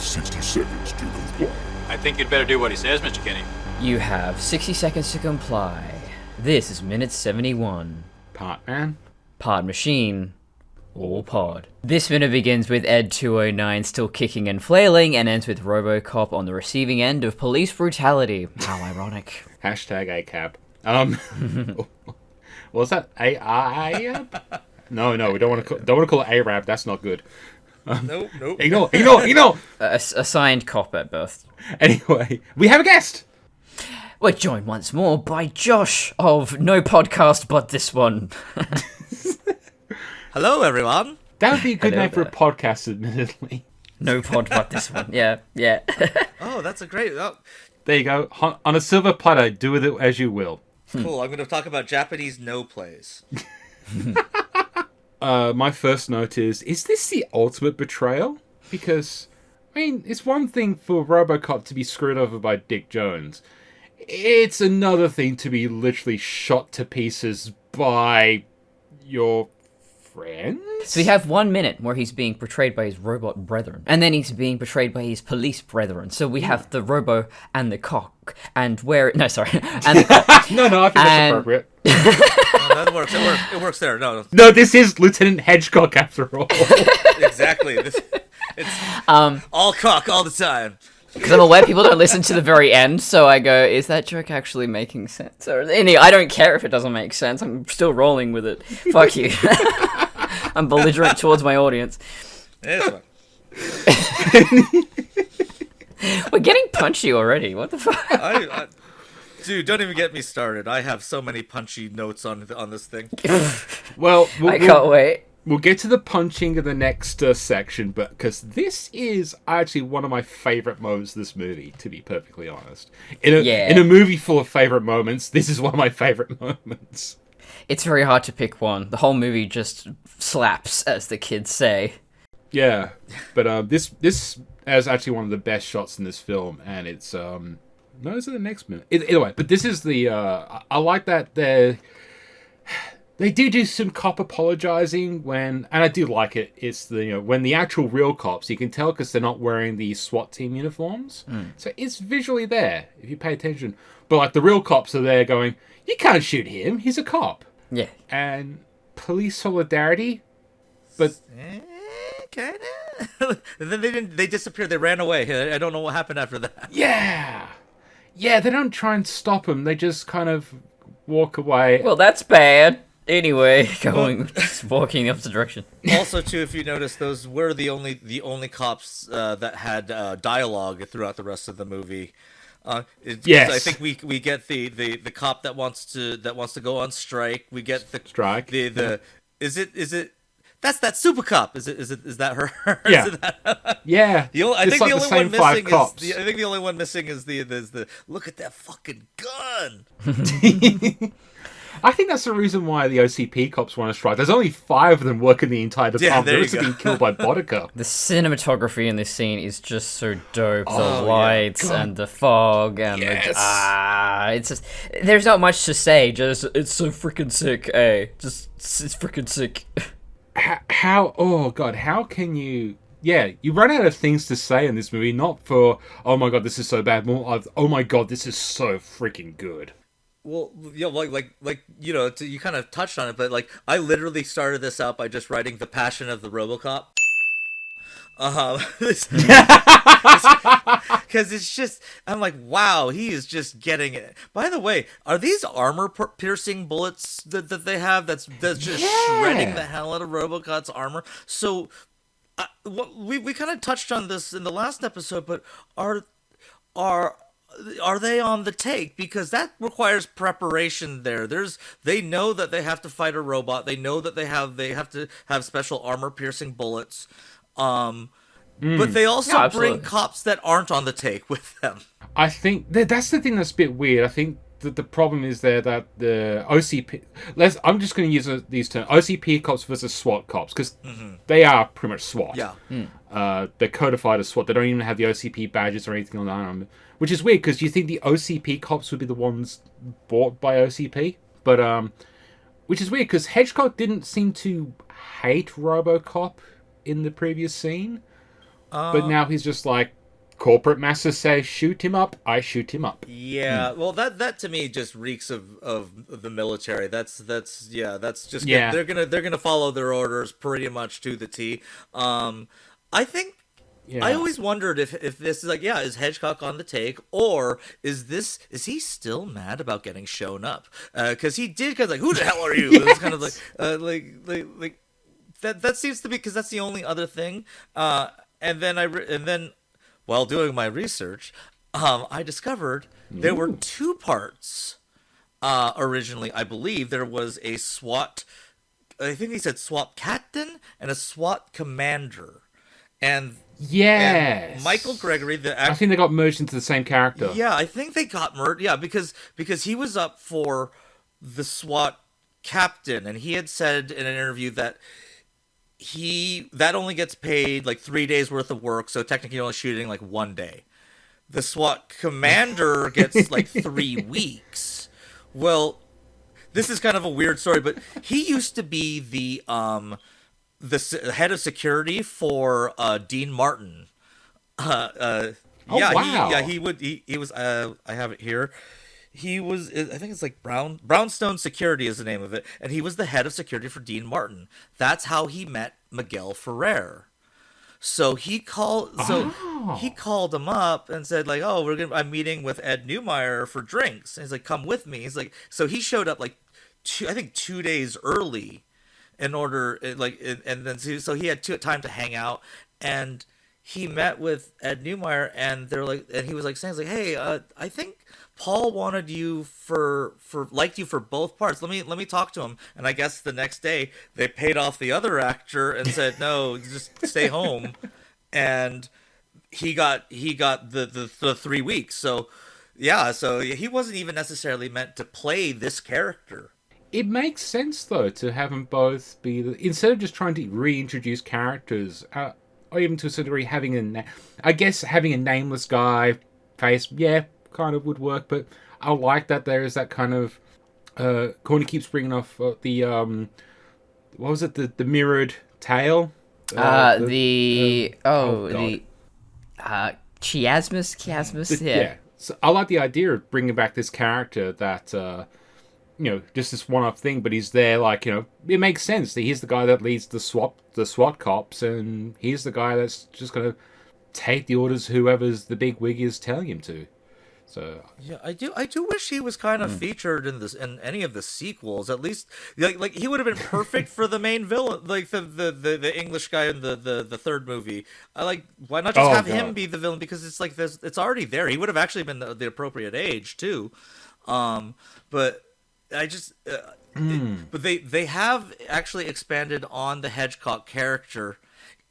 60 seconds to comply. I think you'd better do what he says, Mr. Kenny. You have 60 seconds to comply. This is minute 71. Part man. Pod machine. Or pod. This minute begins with Ed 209 still kicking and flailing and ends with Robocop on the receiving end of police brutality. How ironic. Hashtag ACAB. What was that? ARAB? No, we don't want to call it ARAB. That's not good. Nope. Ignore. A signed cop at birth. Anyway, we have a guest. We're joined once more by Josh of No Podcast But This One. Hello, everyone. That would be a good Hello name for a there. podcast, admittedly. No Pod But This One. Yeah. Oh, that's a great... Oh, There you go. On a silver platter, do with it as you will. cool. I'm going to talk about Japanese no plays. My first note is this the ultimate betrayal? Because, I mean, it's one thing for Robocop to be screwed over by Dick Jones. It's another thing to be literally shot to pieces by your friends? So we have 1 minute where he's being portrayed by his robot brethren, and then he's being portrayed by his police brethren. So we have the robo and the cock, and where... No, sorry. And the cock. No, I think that's appropriate. No, that works. It works there. No, No, this is Lieutenant Hedgecock after all. exactly. It's all cock all the time. Because I'm aware people don't listen to the very end, so I go, is that joke actually making sense? Or I don't care if it doesn't make sense. I'm still rolling with it. Fuck you. I'm belligerent towards my audience. It's fine. We're getting punchy already. What the fuck? Dude, don't even get me started. I have so many punchy notes on this thing. Well, I can't wait. We'll get to the punching in the next section, but because this is actually one of my favorite moments of this movie, to be perfectly honest. In a movie full of favorite moments, this is one of my favorite moments. It's very hard to pick one. The whole movie just slaps, as the kids say. Yeah, but this is actually one of the best shots in this film, and it's no, it's in the next minute. Either way, but this is the I like that they do some cop apologizing when, and I do like it. It's the when the actual real cops, you can tell because they're not wearing the SWAT team uniforms, so it's visually there if you pay attention. But like the real cops are there going, you can't shoot him, he's a cop. Yeah. And police solidarity, but Kind of. And then they disappeared. They ran away. I don't know what happened after that. yeah, they don't try and stop him. They just kind of walk away. Well, that's bad. Anyway, just walking the opposite direction. Also, too, if you notice, those were the only cops that had dialogue throughout the rest of the movie. Yes, I think we get the cop that wants to go on strike. We get the strike. Is it that's that super cop? Is that her? Yeah. Is it that? Yeah. I think the only one missing cops. I think the only one missing is the look at that fucking gun. I think that's the reason why the OCP cops want to strike. There's only 5 of them working the entire department. there They're you just go. being killed by Bodicop. The cinematography in this scene is just so dope. The Oh, yeah. lights and the fog and Yes. it's just there's not much to say. Just it's so freaking sick. Just it's freaking sick. How? Oh god! How can you? Yeah, you run out of things to say in this movie. Not for oh my god, this is so bad. More of oh my god, this is so freaking good. Well, like you kind of touched on it, but like I literally started this out by just writing the passion of the Robocop. Because it's just, I'm like, wow, he is just getting it. By the way, are these armor-piercing bullets that they have? That's just shredding the hell out of Robocop's armor. So, we kind of touched on this in the last episode, but are they on the take? Because that requires preparation there. They know that they have to fight a robot. They know that they have to have special armor-piercing bullets. But they also bring cops that aren't on the take with them. I think that's the thing that's a bit weird. I think that the problem is there that the OCP... I'm just going to use these terms. OCP cops versus SWAT cops, because they are pretty much SWAT. Yeah. They're codified as SWAT. They don't even have the OCP badges or anything like that. Which is weird, because you think the OCP cops would be the ones bought by OCP. But, which is weird, because Hedgecock didn't seem to hate Robocop in the previous scene. But now he's just like, corporate masters say shoot him up, I shoot him up. Yeah, well, that to me just reeks of the military. That's just Yeah. they're gonna follow their orders pretty much to the T. I think Yeah. I always wondered if this is like, yeah, is Hedgecock on the take, or is he still mad about getting shown up? Because he did, because like, who the hell are you? It was kind of like that seems to be, because that's the only other thing. And then while doing my research, I discovered there were two parts. Originally, I believe there was a SWAT. I think he said SWAT captain and a SWAT commander. And Yes. Michael Gregory, I think they got merged into the same character. yeah, I think they got merged. Yeah, because he was up for the SWAT captain, and he had said in an interview that that only gets paid like 3 days worth of work, so technically you're only shooting like 1 day. The SWAT commander gets like 3 weeks. Well, this is kind of a weird story, but he used to be the head of security for Dean Martin. wow. He was. I have it here. He was. I think it's like Brownstone Security is the name of it, and he was the head of security for Dean Martin. That's how he met Miguel Ferrer. So he called. He called him up and said like, "Oh, I'm meeting with Ed Neumeyer for drinks." And he's like, "Come with me." He's like, so he showed up like 2 days early, in order and then so he had time to hang out, and he met with Ed Neumeyer, and they're like, and he was like saying like, "Hey, I think Paul wanted you liked you for both parts. Let me talk to him." And I guess the next day they paid off the other actor and said, "No, just stay home." And he got the 3 weeks. So yeah, so he wasn't even necessarily meant to play this character. It makes sense, though, to have them both be... Instead of just trying to reintroduce characters, or even to a certain degree having I guess having a nameless guy face, yeah, kind of would work, but I like that there is that kind of... Courtney keeps bringing off the... what was it? The mirrored tail? Chiasmus, yeah. So I like the idea of bringing back this character that... just this one-off thing, but he's there, like, it makes sense that he's the guy that leads the SWAT cops, and he's the guy that's just going to take the orders whoever's the big wig is telling him to. So yeah, I do wish he was kind of featured in any of the sequels. At least like he would have been perfect for the main villain, like the English guy in the third movie. Why not just have him be the villain, because it's like it's already there. He would have actually been the appropriate age too. But I just but they have actually expanded on the Hedgecock character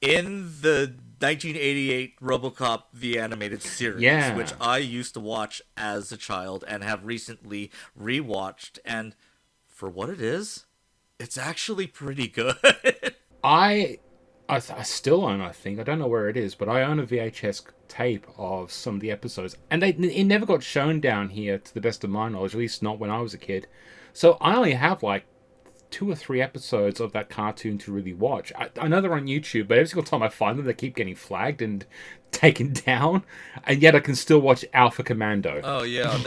in the 1988 Robocop the animated series, which I used to watch as a child and have recently rewatched, and for what it is, it's actually pretty good. I still own, I think, I don't know where it is, but I own a VHS tape of some of the episodes, and it never got shown down here to the best of my knowledge, at least not when I was a kid. So I only have like 2 or 3 episodes of that cartoon to really watch. I know they're on YouTube, but every single time I find them, they keep getting flagged and taken down, and yet I can still watch Alpha Commando. Oh yeah, I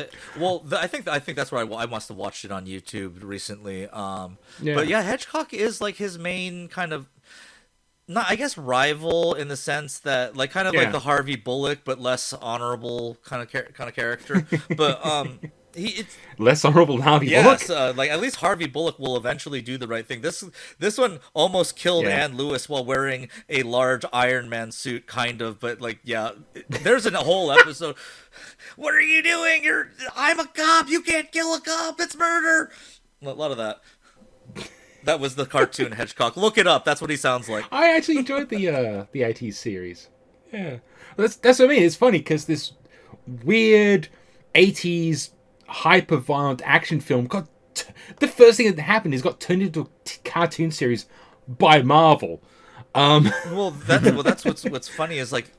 think that's where I must have watched it on YouTube recently. But yeah, Hedgecock is like his main kind of, not, I guess, rival in the sense that like like the Harvey Bullock but less honorable kind of character. But it's less honorable than Harvey Bullock. Bullock. Like at least Harvey Bullock will eventually do the right thing. This one almost killed Ann Lewis while wearing a large Iron Man suit, kind of. But like, yeah, there's a whole episode. What are you doing? I'm a cop. You can't kill a cop. It's murder. A lot of that. That was the cartoon Hedgecock. Look it up. That's what he sounds like. I actually enjoyed the 80s series. Yeah, that's what I mean. It's funny because this weird 80s hyper-violent action film the first thing that happened is got turned into a cartoon series by Marvel. Well, that's what's funny is like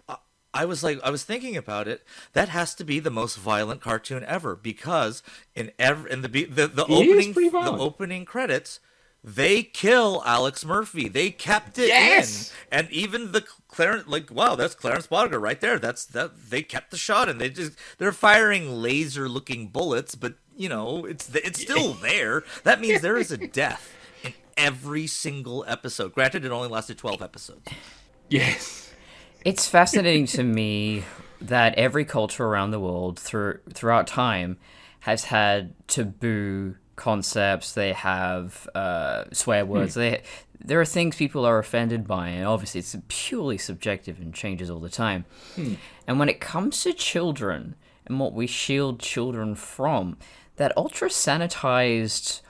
I was thinking about it. That has to be the most violent cartoon ever, because in the opening credits, they kill Alex Murphy. They kept it Yes! in, and even the Clarence, like, wow, that's Clarence Boddicker right there. That's that. They kept the shot, and they're firing laser-looking bullets, but it's still there. That means there is a death in every single episode. Granted, it only lasted 12 episodes. Yes. It's fascinating to me that every culture around the world throughout time has had taboo concepts. They have swear words. There are things people are offended by, and obviously it's purely subjective and changes all the time. And when it comes to children and what we shield children from, that ultra sanitized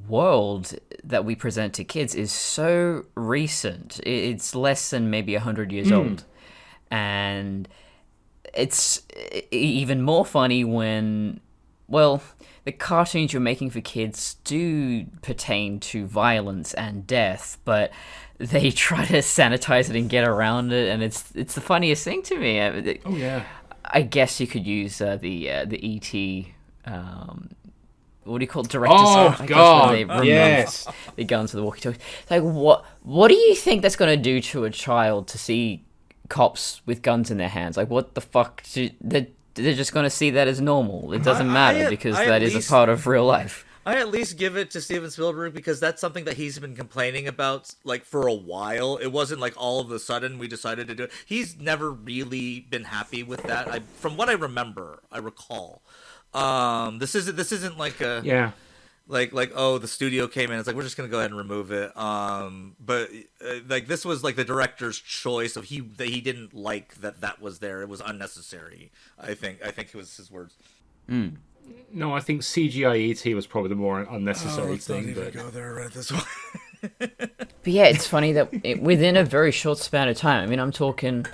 world that we present to kids is so recent. It's less than maybe 100 years old. And it's even more funny when, well, the cartoons you're making for kids do pertain to violence and death, but they try to sanitize it and get around it, and it's the funniest thing to me. Oh yeah. I guess you could use the E.T. What do you call it? Director's cut, I guess, God! when they remove Yes. the guns to the walkie-talkie. Like, what do you think that's going to do to a child to see cops with guns in their hands? Like, what the fuck? They're just going to see that as normal. It doesn't matter because that is a part of real life. I at least give it to Steven Spielberg because that's something that he's been complaining about like for a while. It wasn't like all of a sudden we decided to do it. He's never really been happy with that. From what I recall. This isn't like a like oh, the studio came in, it's like we're just gonna go ahead and remove it. But like this was like the director's choice of that he didn't like that was there. It was unnecessary. I think it was his words. No, I think CGI ET was probably the more unnecessary thing. But go there right this way. But yeah, it's funny that within a very short span of time. I mean, I'm talking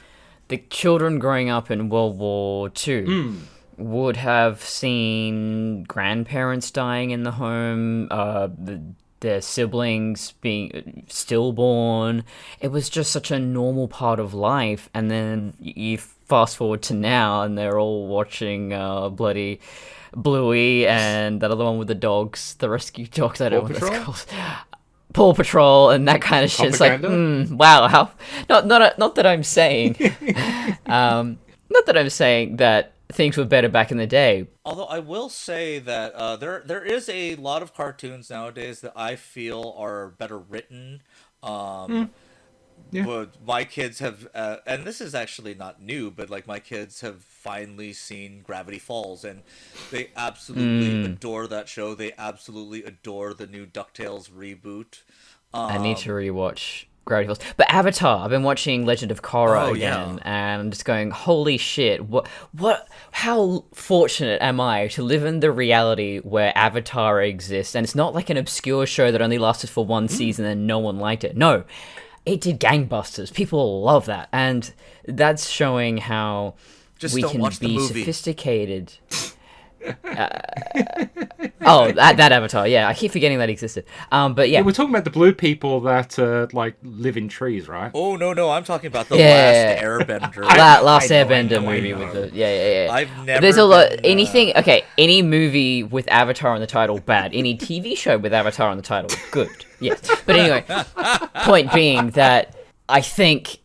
the children growing up in World War II. Would have seen grandparents dying in the home, their siblings being stillborn. It was just such a normal part of life. And then you fast forward to now, and they're all watching bloody Bluey and that other one with the dogs, the rescue dogs. I don't know what that's called. Paw Patrol and that kind of shit. It's like, wow, how? Not that I'm saying, not that I'm saying that things were better back in the day. Although I will say that there is a lot of cartoons nowadays that I feel are better written. But my kids have, and this is actually not new, but like my kids have finally seen Gravity Falls, and they absolutely adore that show. They absolutely adore the new DuckTales reboot. I need to rewatch Gravity Falls. But Avatar, I've been watching Legend of Korra again, and I'm just going, holy shit, how fortunate am I to live in the reality where Avatar exists, and it's not like an obscure show that only lasted for one season and no one liked it. No, it did gangbusters. People love that, and that's showing how we can be sophisticated. That Avatar, yeah, I keep forgetting that existed. But yeah, we're talking about the blue people that like live in trees, right? Oh no, I'm talking about the last Airbender. Last Airbender movie with the yeah. I've never. There's a lot. Anything. Okay, any movie with Avatar on the title, bad. Any TV show with Avatar on the title, good. Yes, but anyway, point being that I think.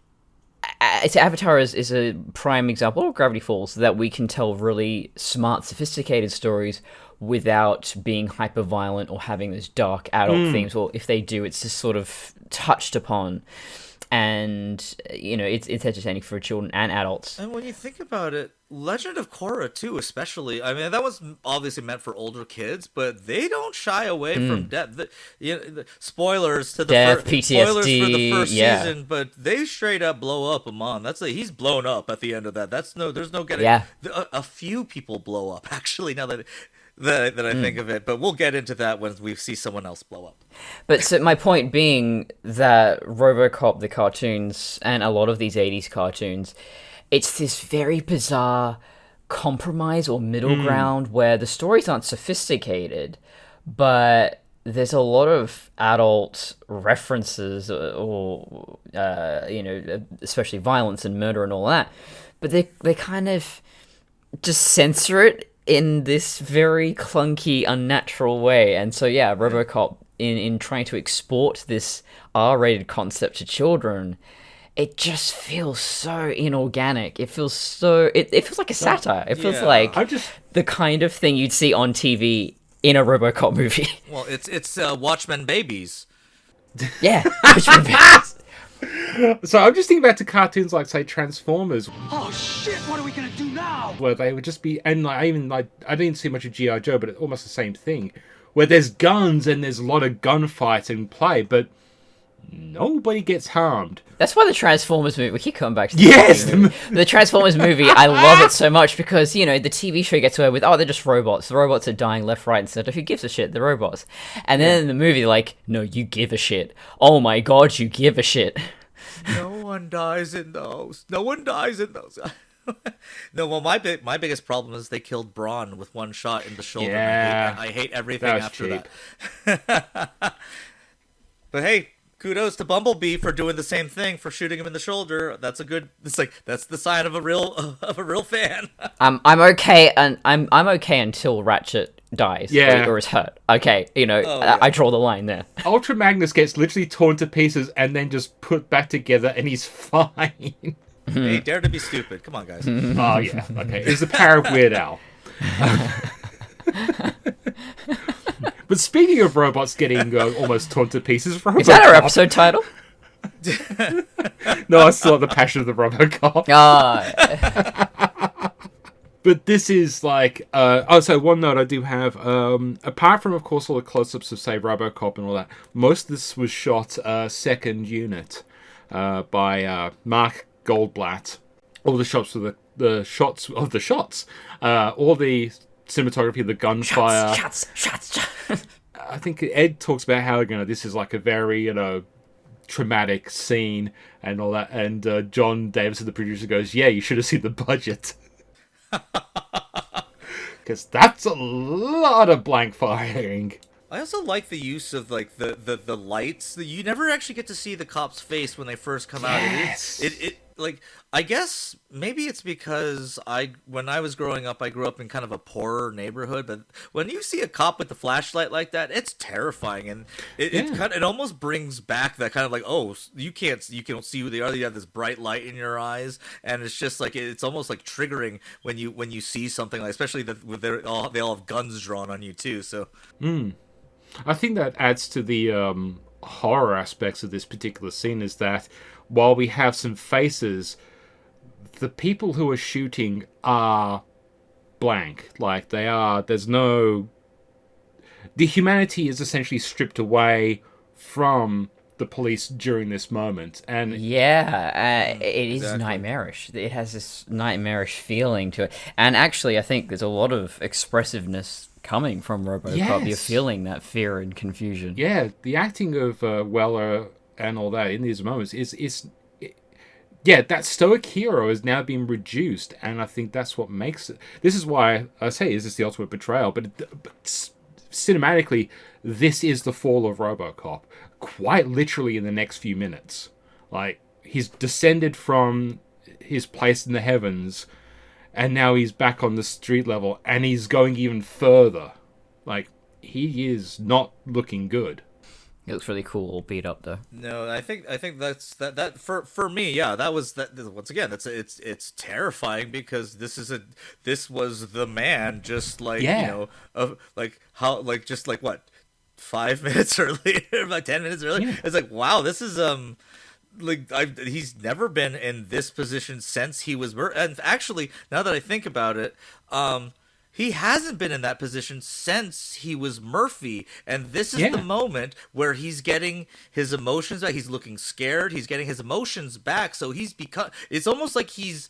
Avatar is a prime example of Gravity Falls that we can tell really smart, sophisticated stories without being hyper violent or having those dark adult themes. Or if they do, it's just sort of touched upon, and it's entertaining for children and adults. And when you think about it, Legend of Korra too, especially. I mean, that was obviously meant for older kids, but they don't shy away from death. Spoilers to the death, PTSD, spoilers for the first season, but they straight up blow up Amon. He's blown up at the end of that. There's no getting. Yeah. A few people blow up actually. Now that I think of it, but we'll get into that when we see someone else blow up. But so my point being that Robocop, the cartoons, and a lot of these 80s cartoons, it's this very bizarre compromise or middle ground where the stories aren't sophisticated, but there's a lot of adult references or especially violence and murder and all that, but they kind of just censor it in this very clunky, unnatural way. And so yeah, Robocop in trying to export this R-rated concept to children, it just feels so inorganic. It feels so... It feels like a satire. It feels like the kind of thing you'd see on TV in a Robocop movie. Well, it's Watchmen babies. Yeah, Watchmen babies. So I'm just thinking back to cartoons like, say, Transformers. Oh shit, what are we gonna do now? Where they would just be... And I didn't see much of G.I. Joe, but it's almost the same thing. Where there's guns and there's a lot of gunfights in play, but nobody gets harmed. That's why the Transformers movie... We keep coming back to the Transformers movie. I love it so much because, the TV show gets away with, they're just robots. The robots are dying left, right, and center. Who gives a shit? The robots. And then in the movie, they're like, no, you give a shit. Oh my god, you give a shit. No one dies in those. No one dies in those. No, well, my biggest problem is they killed Braun with one shot in the shoulder. Yeah. I hate everything after cheap. that. But hey, kudos to Bumblebee for doing the same thing, for shooting him in the shoulder. That's that's the sign of a real fan. I'm okay, and I'm okay until Ratchet dies or is hurt. Okay, I draw the line there. Ultra Magnus gets literally torn to pieces and then just put back together, and he's fine. Hey, dare to be stupid. Come on, guys. Oh, yeah. Okay. It's the power of Weird Al. But speaking of robots getting almost torn to pieces, Robocop... Is that our episode title? No, I still have the passion of the Robocop. But this is like... so one note I do have. Apart from, of course, all the close-ups of, say, Robocop and all that, most of this was shot second unit by Mark Goldblatt. All the shots of the shots of the shots. All the cinematography, the gunfire. Shots. I think Ed talks about how this is like a very traumatic scene and all that. And John Davison, the producer, goes, "Yeah, you should have seen the budget." Because that's a lot of blank firing. I also like the use of the lights. You never actually get to see the cop's face when they first come out. It I guess maybe it's because when I was growing up, I grew up in kind of a poorer neighborhood. But when you see a cop with the flashlight like that, it's terrifying, and it almost brings back that kind of you can't see who they are. You have this bright light in your eyes, and it's just it's almost like triggering when you see something especially that they all have guns drawn on you too. So. I think that adds to the horror aspects of this particular scene is that while we have some faces, the people who are shooting are blank. Like, there's no... The humanity is essentially stripped away from the police during this moment. And it is nightmarish. It has this nightmarish feeling to it. And actually, I think there's a lot of expressiveness coming from Robocop. Yes. You're feeling that fear and confusion. Yeah, the acting of Weller and all that in these moments is that stoic hero has now been reduced, and I think that's what makes it. This is why I say, is this the ultimate betrayal? But cinematically, this is the fall of Robocop, quite literally in the next few minutes. Like, he's descended from his place in the heavens, and now he's back on the street level, and he's going even further. Like, he is not looking good. It looks really cool, all beat up though. No, I think that's that for me. Yeah, that was that. Once again, it's terrifying because this was the man, just like what 5 minutes earlier, like 10 minutes earlier. Yeah. It's like, wow, this is he's never been in this position since he was and actually, now that I think about it, he hasn't been in that position since he was Murphy, and this is the moment where he's getting his emotions back. He's looking scared. He's getting his emotions back. So it's almost like he's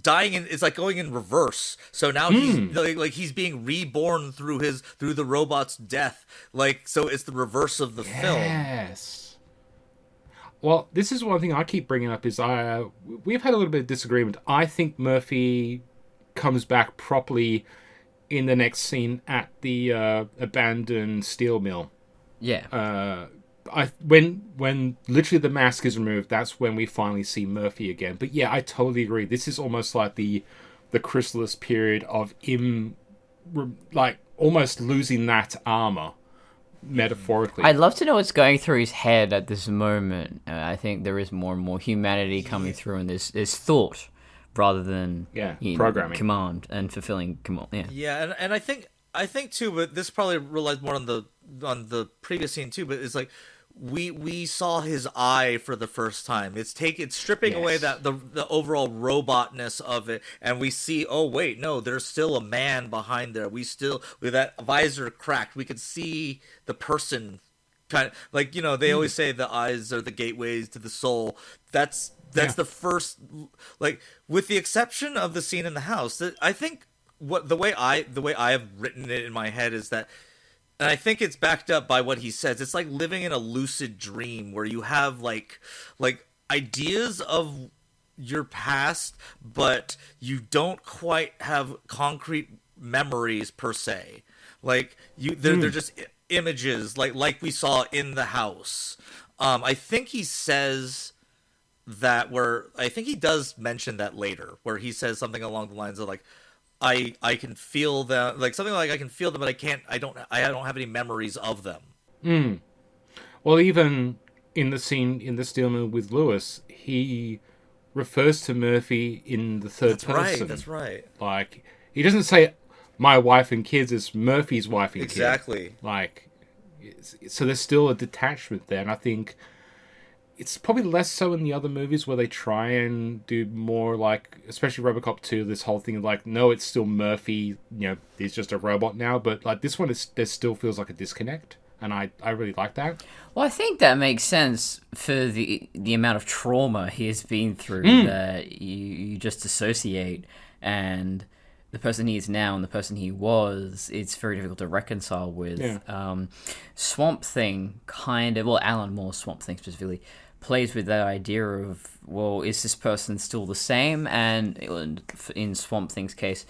dying, and it's like going in reverse. So now he's being reborn through the robot's death. So it's the reverse of the film. Yes. Well, this is one thing I keep bringing up is we've had a little bit of disagreement. I think Murphy comes back properly in the next scene at the abandoned steel mill. Yeah. When literally the mask is removed, that's when we finally see Murphy again. But yeah, I totally agree. This is almost like the chrysalis period of him, like almost losing that armor metaphorically. I'd love to know what's going through his head at this moment. I think there is more and more humanity coming through, and there's thought rather than programming, command and fulfilling command. Yeah, and I think too, but this probably relies more on the previous scene too. But it's like we saw his eye for the first time. It's stripping away that the overall robotness of it, and we see, oh wait, no, there's still a man behind there. With that visor cracked, we could see the person. Kind of like, they always say the eyes are the gateways to the soul. That's the first, like, with the exception of the scene in the house. That I think the way I have written it in my head is that, and I think it's backed up by what he says. It's like living in a lucid dream where you have like ideas of your past, but you don't quite have concrete memories per se. Like they're just images, like we saw in the house. I think he says that I think he does mention that later, where he says something along the lines of like, I can feel them, like something like I can feel them, but I don't have any memories of them. Well, even in the scene in the Steelman with Lewis, he refers to Murphy in the third person. That's right. Like, he doesn't say my wife and kids, it's Murphy's wife and kids. Exactly. Like, so there's still a detachment there, and I think it's probably less so in the other movies where they try and do more like, especially Robocop 2, this whole thing of like, no, it's still Murphy, he's just a robot now, but like this one, there still feels like a disconnect, and I really like that. Well, I think that makes sense for the amount of trauma he has been through that you just associate, and the person he is now and the person he was, it's very difficult to reconcile with. Yeah. Swamp Thing Alan Moore's Swamp Thing specifically, plays with that idea of, well, is this person still the same? And in Swamp Thing's case,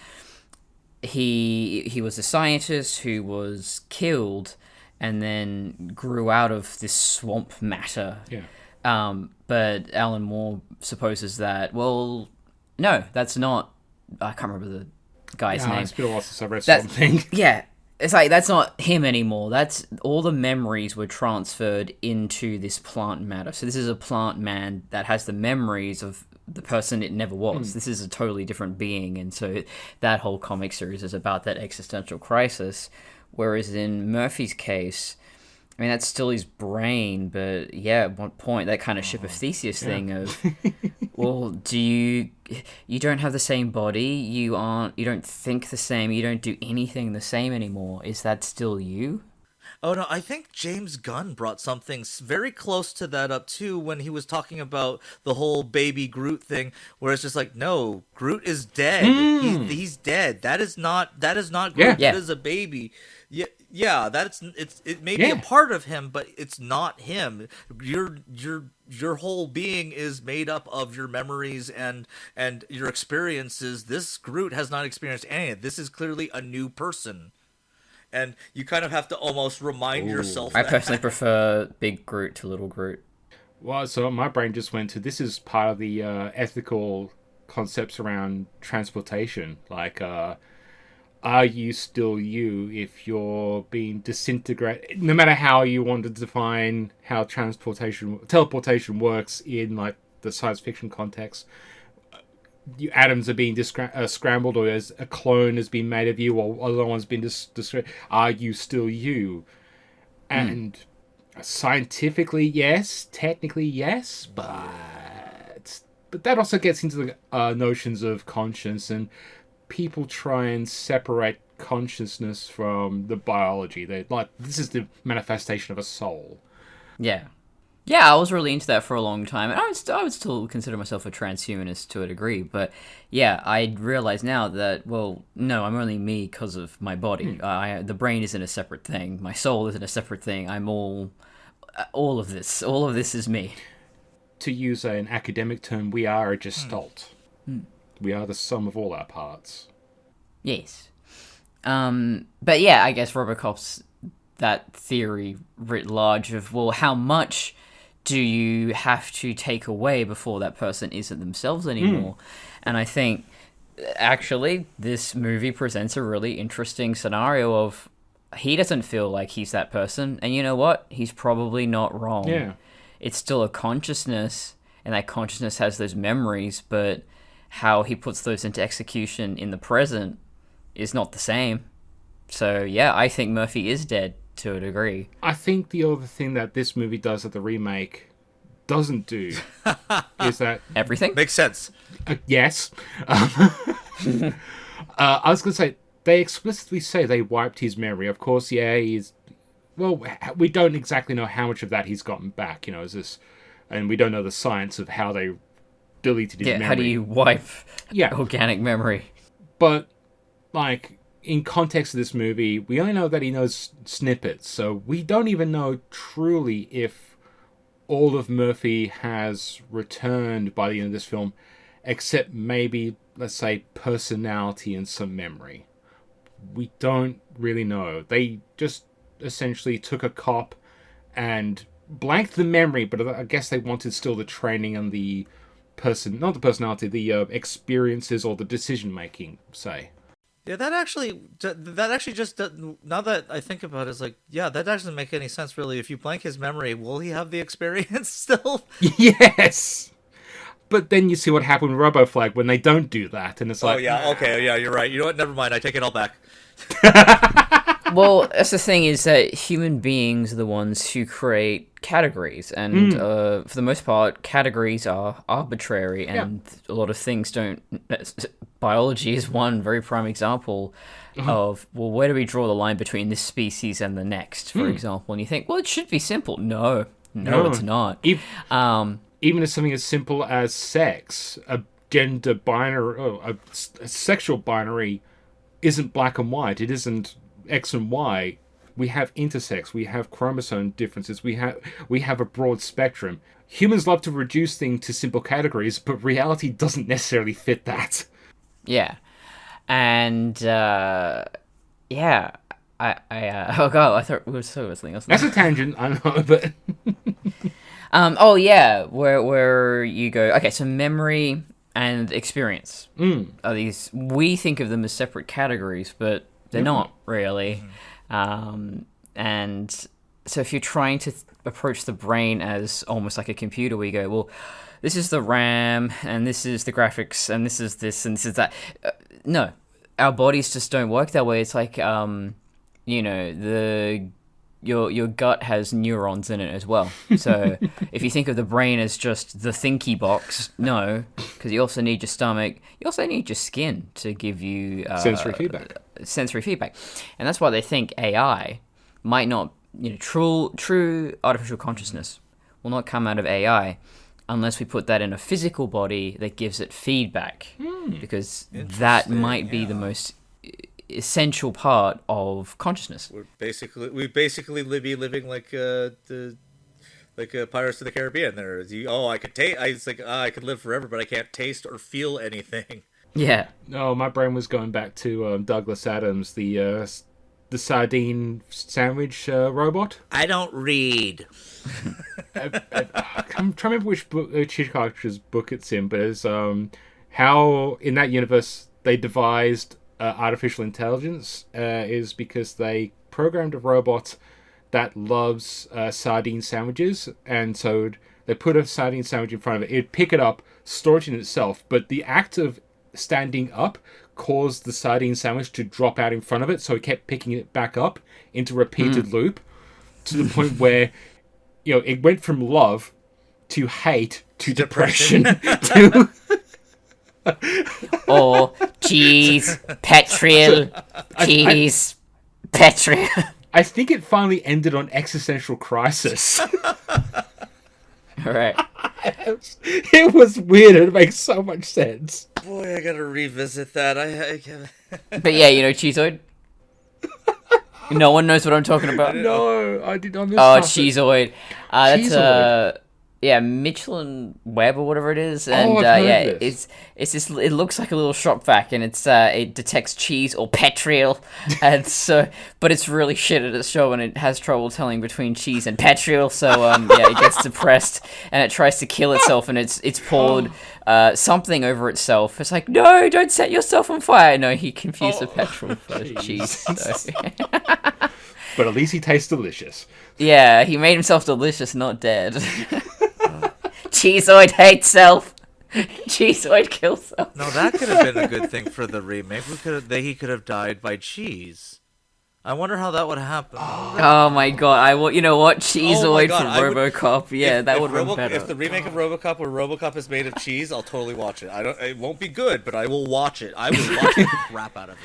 he was a scientist who was killed and then grew out of this swamp matter. Yeah. But Alan Moore supposes that, well, no, that's not... I can't remember the guy's name. It's been a while since I read Swamp Thing. Yeah. It's like, that's not him anymore. That's all the memories were transferred into this plant matter. So this is a plant man that has the memories of the person it never was. This is a totally different being. And so that whole comic series is about that existential crisis. Whereas in Murphy's case, I mean, that's still his brain, but yeah, at one point, that kind of Ship of Theseus thing of, well, you don't have the same body, you don't think the same, you don't do anything the same anymore. Is that still you? Oh no, I think James Gunn brought something very close to that up too when he was talking about the whole baby Groot thing, where it's just like, no, Groot is dead. He's dead. That is not Groot. Yeah. That is a baby. Yeah, it may be a part of him, but it's not him. Your whole being is made up of your memories and your experiences. This Groot has not experienced any of it. This is clearly a new person. And you kind of have to almost remind yourself. I personally prefer Big Groot to Little Groot. Well, so my brain just went to, this is part of the ethical concepts around transportation. Like, are you still you if you're being disintegrated? No matter how you want to define how teleportation works in like the science fiction context, atoms are being scrambled, or as a clone has been made of you, or other one's been destroyed. Are you still you? And scientifically, yes. Technically, yes. But that also gets into the notions of conscience, and people try and separate consciousness from the biology. They like, this is the manifestation of a soul. Yeah. Yeah, I was really into that for a long time, and I would still consider myself a transhumanist to a degree, but yeah, I realize now that, well, no, I'm only me because of my body. The brain isn't a separate thing. My soul isn't a separate thing. I'm all of this. All of this is me. To use an academic term, we are a gestalt. We are the sum of all our parts. Yes. But yeah, I guess Robocop's that theory writ large of, well, how much do you have to take away before that person isn't themselves anymore? And I think, actually, this movie presents a really interesting scenario of, he doesn't feel like he's that person, and you know what? He's probably not wrong. Yeah. It's still a consciousness, and that consciousness has those memories, but how he puts those into execution in the present is not the same. So yeah, I think Murphy is dead to a degree. I think the other thing that this movie does that the remake doesn't do is that... Everything? Makes sense. Yes. I was going to say, they explicitly say they wiped his memory. Of course, yeah, he's... Well, we don't exactly know how much of that he's gotten back, you know, is this... And we don't know the science of how they deleted his memory. How do you wipe organic memory? But, like, in context of this movie, we only know that he knows snippets, so we don't even know truly if all of Murphy has returned by the end of this film, except maybe, let's say, personality and some memory. We don't really know. They just essentially took a cop and blanked the memory, but I guess they wanted still the training and the not the personality, the experiences or the decision making, say. Yeah, that actually just now that I think about it, it's like, yeah, that doesn't make any sense really. If you blank his memory, will he have the experience still? Yes. But then you see what happened with Roboflag when they don't do that, and it's like, oh yeah, okay, yeah, you're right. You know what? Never mind. I take it all back. Well, that's the thing, is that human beings are the ones who create categories, and for the most part, categories are arbitrary, and a lot of things don't... Biology is one very prime example of, well, where do we draw the line between this species and the next, for example? And you think, well, it should be simple. No, it's not. Even as something as simple as sex, a gender binary, a sexual binary isn't black and white. It isn't X and Y. We have intersex. We have chromosome differences. We have a broad spectrum. Humans love to reduce things to simple categories, but reality doesn't necessarily fit that. Yeah. And, I oh god, I thought we were so something else. That's a tangent, I know, but... oh yeah, where you go, okay, so memory and experience are these, we think of them as separate categories, but they're not really. And so if you're trying to approach the brain as almost like a computer, where you go, well, this is the RAM, and this is the graphics, and this is this, and this is that. No, our bodies just don't work that way. It's like, your gut has neurons in it as well. So if you think of the brain as just the thinky box, no, because you also need your stomach, you also need your skin to give you sensory feedback. And that's why they think AI might not, true artificial consciousness will not come out of AI unless we put that in a physical body that gives it feedback, because that might be the most essential part of consciousness. We basically be living like Pirates of the Caribbean. I could taste. It's like I could live forever, but I can't taste or feel anything. Yeah. No, my brain was going back to Douglas Adams, the sardine sandwich robot. I don't read. I'm trying to remember which Hitchhiker's book it's in, but it's how in that universe they devised artificial intelligence is because they programmed a robot that loves sardine sandwiches, and so they put a sardine sandwich in front of it. It'd pick it up, store it in itself, but the act of standing up caused the sardine sandwich to drop out in front of it, so it kept picking it back up into repeated loop to the point where it went from love to hate to depression to or cheese, petrol, cheese, petrol. I think it finally ended on existential crisis. All right. It was weird. It makes so much sense. Boy, I gotta revisit that. But yeah, Cheezoid. No one knows what I'm talking about. No, I did not miss Cheezoid. That's Michelin Web or whatever it is, and it's this. It looks like a little shop vac, and it detects cheese or petrol, and so, but it's really shit at its show, and it has trouble telling between cheese and petrol. So it gets depressed, and it tries to kill itself, and it's poured something over itself. It's like, no, don't set yourself on fire. No, he confused the petrol for cheese. So. But at least he tastes delicious. Yeah, he made himself delicious, not dead. Cheeseoid hates self. Cheeseoid kills self. No, that could have been a good thing for the remake. He could have died by cheese. I wonder how that would happen. Oh my god! You know what? Cheeseoid God, from RoboCop. Yeah, that would have been better. If the remake of RoboCop where RoboCop is made of cheese, I'll totally watch it. It won't be good, but I will watch it. I will watch the crap out of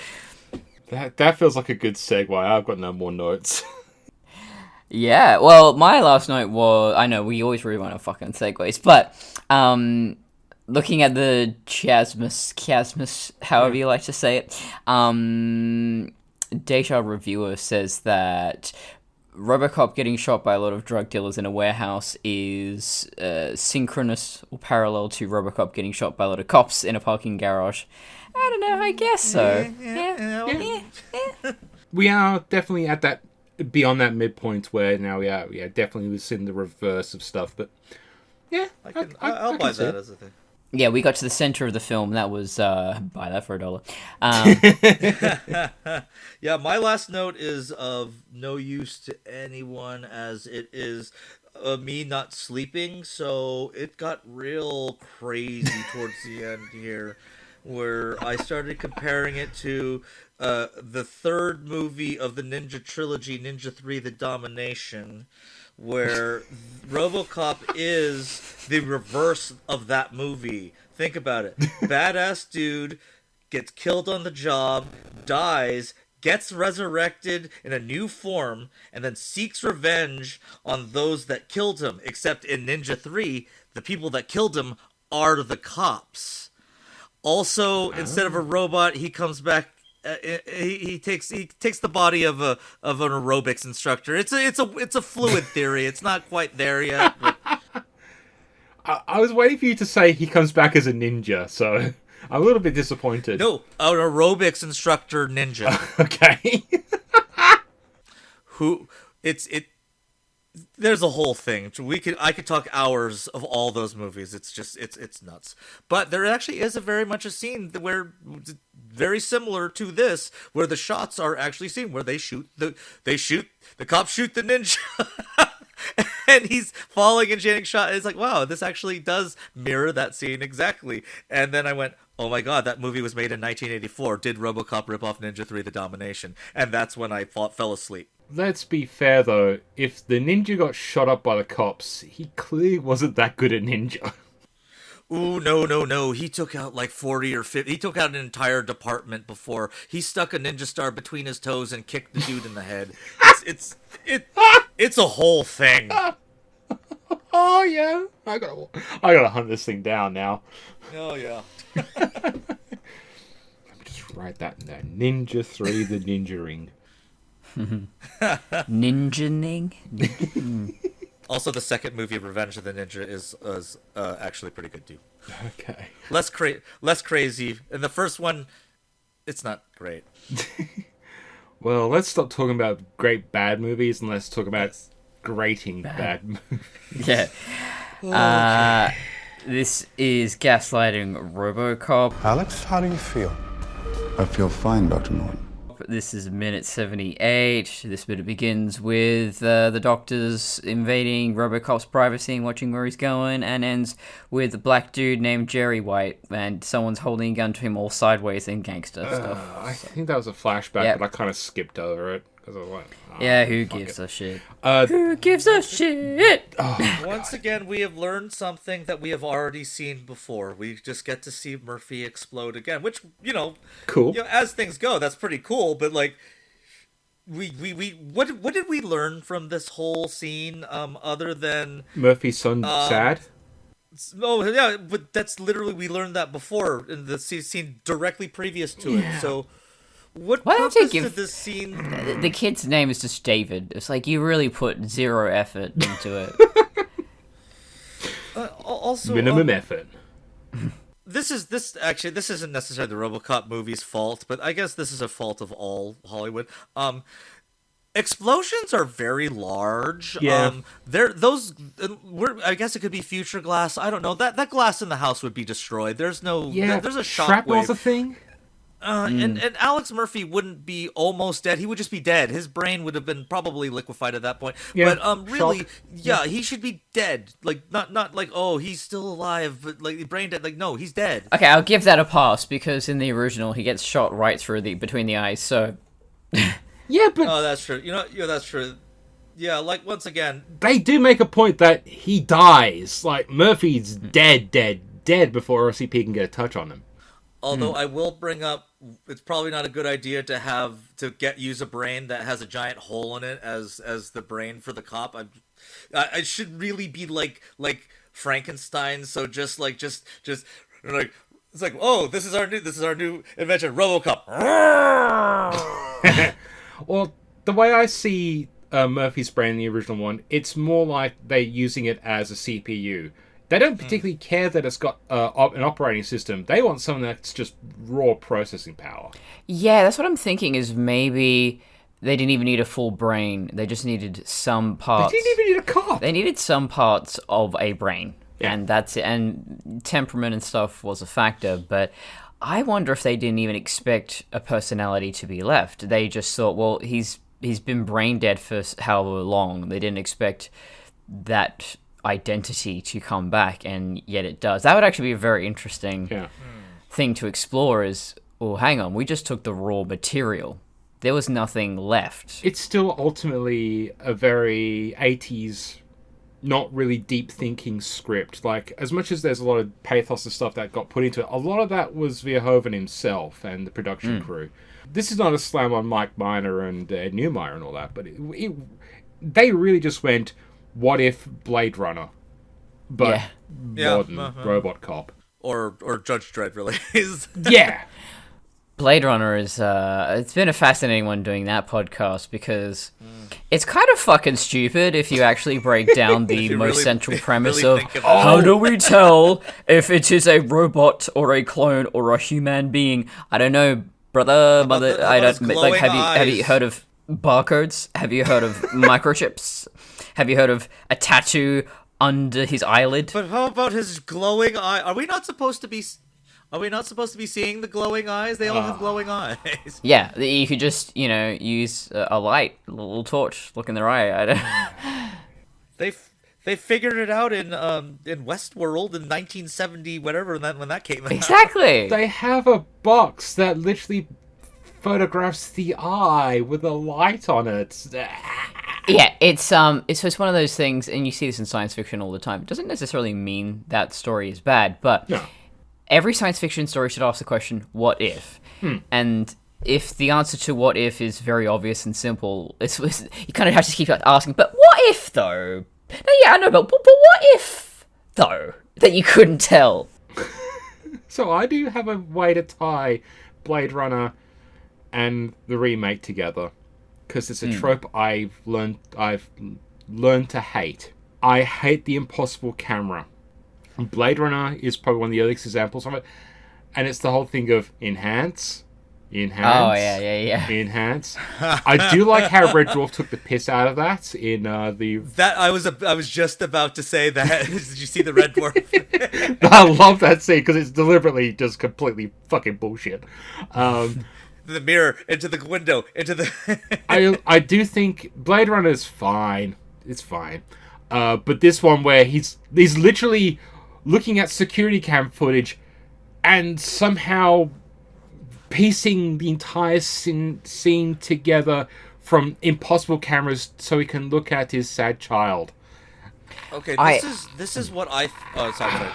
it. That feels like a good segue. I've got no more notes. Yeah, well, my last note was... I know, we always really want to fucking segues, but, looking at the chiasmus, however you like to say it, Deja Reviewer says that Robocop getting shot by a lot of drug dealers in a warehouse is synchronous or parallel to Robocop getting shot by a lot of cops in a parking garage. I don't know, I guess so. Yeah. We are definitely at that, beyond that midpoint where now we are definitely was in the reverse of stuff, but yeah, I'll buy that as a thing. Yeah, we got to the center of the film. That was buy that for $1. Yeah, my last note is of no use to anyone as it is me not sleeping, so it got real crazy towards the end here, where I started comparing it to the third movie of the Ninja trilogy, Ninja 3: The Domination, where Robocop is the reverse of that movie. Think about it. Badass dude gets killed on the job, dies, gets resurrected in a new form, and then seeks revenge on those that killed him. Except in Ninja 3, the people that killed him are the cops. Also, instead of a robot, he comes back. He takes the body of an aerobics instructor. It's a fluid theory. It's not quite there yet. But... I was waiting for you to say he comes back as a ninja, so I'm a little bit disappointed. No, an aerobics instructor ninja. Okay. There's a whole thing. I could talk hours of all those movies. It's nuts. But there actually is very much a scene where very similar to this, where the shots are actually seen, where the cops shoot the ninja. And he's falling and getting shot. It's like, wow, this actually does mirror that scene exactly. And then I went, oh my god, that movie was made in 1984. Did Robocop rip off Ninja 3: The Domination? And that's when I fell asleep. Let's be fair, though. If the ninja got shot up by the cops, he clearly wasn't that good at ninja. Ooh, no. He took out like 40 or 50. He took out an entire department before. He stuck a ninja star between his toes and kicked the dude in the head. It's a whole thing. Oh, yeah. I gotta hunt this thing down now. Oh, yeah. Let me just write that in there. Ninja 3: The Ninja Ring. Ninja-ning? Also, the second movie, Revenge of the Ninja, is actually pretty good too. Okay. Less crazy. And the first one, it's not great. Well, let's stop talking about great bad movies and let's talk about grating bad movies. Yeah. This is Gaslighting Robocop. Alex, how do you feel? I feel fine, Dr. Norton. This is minute 78. This minute begins with the doctors invading Robocop's privacy and watching where he's going, and ends with a black dude named Jerry White, and someone's holding a gun to him all sideways and gangster stuff. I think that was a flashback, but I kind of skipped over it. Because I was like, yeah, who gives a shit? Who gives a shit? Once again, we have learned something that we have already seen before. We just get to see Murphy explode again, which, cool. As things go, that's pretty cool. But like, what did we learn from this whole scene? Other than Murphy's son sad. Oh yeah, but that's literally, we learned that before in the scene directly previous to it. So. What purpose did this scene... The kid's name is just David. It's like you really put zero effort into it. Also, minimum effort. This isn't necessarily the RoboCop movie's fault, but I guess this is a fault of all Hollywood. Explosions are very large. Yeah. I guess it could be future glass. I don't know. That glass in the house would be destroyed. There's no. Yeah. There's a shockwave. Shrapnel's a thing. And Alex Murphy wouldn't be almost dead. He would just be dead. His brain would have been probably liquefied at that point. Yeah, But really, shock. he should be dead. Like not like, oh, he's still alive, but like brain dead. Like, no, he's dead. Okay, I'll give that a pass because in the original he gets shot right through between the eyes. So Yeah, but Oh, that's true. That's true. Yeah, like once again, they do make a point that he dies. Like, Murphy's dead before OCP can get a touch on him. although I will bring up, it's probably not a good idea to use a brain that has a giant hole in it as the brain for the cop. I should really be like Frankenstein. So just like it's like, oh, this is our new invention, Robocop. Well, the way I see Murphy's brain in the original one, it's more like they're using it as a CPU. They don't particularly care that it's got an operating system. They want something that's just raw processing power. yeah, that's what I'm thinking. Is maybe they didn't even need a full brain. They just needed some parts. They didn't even need a cop. They needed some parts of a brain, Yeah. and that's it. And temperament and stuff was a factor, but I wonder if they didn't even expect a personality to be left. They just thought, well, he's been brain dead for however long. They didn't expect that identity to come back, and yet it does. That would actually be a very interesting thing to explore. Is, well, hang on, we just took the raw material. There was nothing left. It's still ultimately a very 80s, not really deep thinking script. Like, as much as there's a lot of pathos and stuff that got put into it, a lot of that was Verhoeven himself and the production crew. This is not a slam on Mike Miner and Ed Neumeyer and all that, but they really just went, what if Blade Runner, but modern Robocop? or Judge Dredd really is. Yeah. Blade Runner is, it's been a fascinating one doing that podcast because it's kind of fucking stupid if you actually break down the most really- central premise really of think about how do we tell if it is a robot or a clone or a human being. I don't know, brother, mother, how I about don't, his like, have glowing you eyes? heard of barcodes? Have you heard of microchips? Have you heard of a tattoo under his eyelid? But how about his glowing eye? Are we not supposed to be seeing the glowing eyes? They all have glowing eyes. Yeah, you could just, use a light, a little torch, look in their eye. I don't... They figured it out in Westworld in 1970, whatever, when that came out. Exactly. They have a box that literally photographs the eye with a light on it. Yeah, it's one of those things, and you see this in science fiction all the time. It doesn't necessarily mean that story is bad, but every science fiction story should ask the question, what if? And if the answer to what if is very obvious and simple, you kind of have to keep asking, but what if, though? No, yeah, I know, but what if, though, that you couldn't tell? So I do have a way to tie Blade Runner and the remake together, because it's a trope I've learned to hate. I hate the impossible camera. Blade Runner is probably one of the earliest examples of it, and it's the whole thing of enhance. Oh, yeah. Enhance. I do like how Red Dwarf took the piss out of that in the. That I was just about to say that. Did you see the Red Dwarf? I love that scene because it's deliberately just completely fucking bullshit. The mirror into the window into the. I do think Blade Runner is fine. It's fine. But this one where he's literally looking at security cam footage and somehow piecing the entire scene together from impossible cameras so he can look at his sad child. Okay, this is what I. Oh, sorry.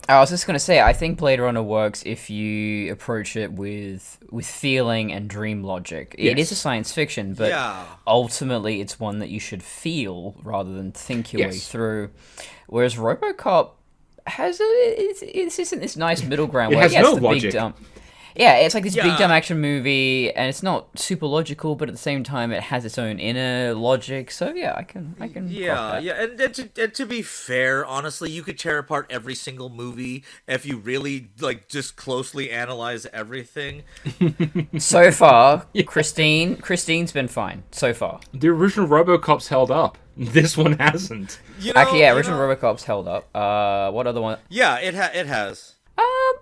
I was just going to say, I think Blade Runner works if you approach it with feeling and dream logic. It is a science fiction, but ultimately it's one that you should feel rather than think your way through. Whereas Robocop has this nice middle ground where has no the logic. big dump. Yeah, it's like this big dumb action movie, and it's not super logical, but at the same time, it has its own inner logic. So yeah, I can. Yeah, and to be fair, honestly, you could tear apart every single movie if you really just closely analyze everything. So far, Christine's been fine so far. The original Robocop's held up. This one hasn't. Actually, original Robocop's held up. What other one? Yeah, it has.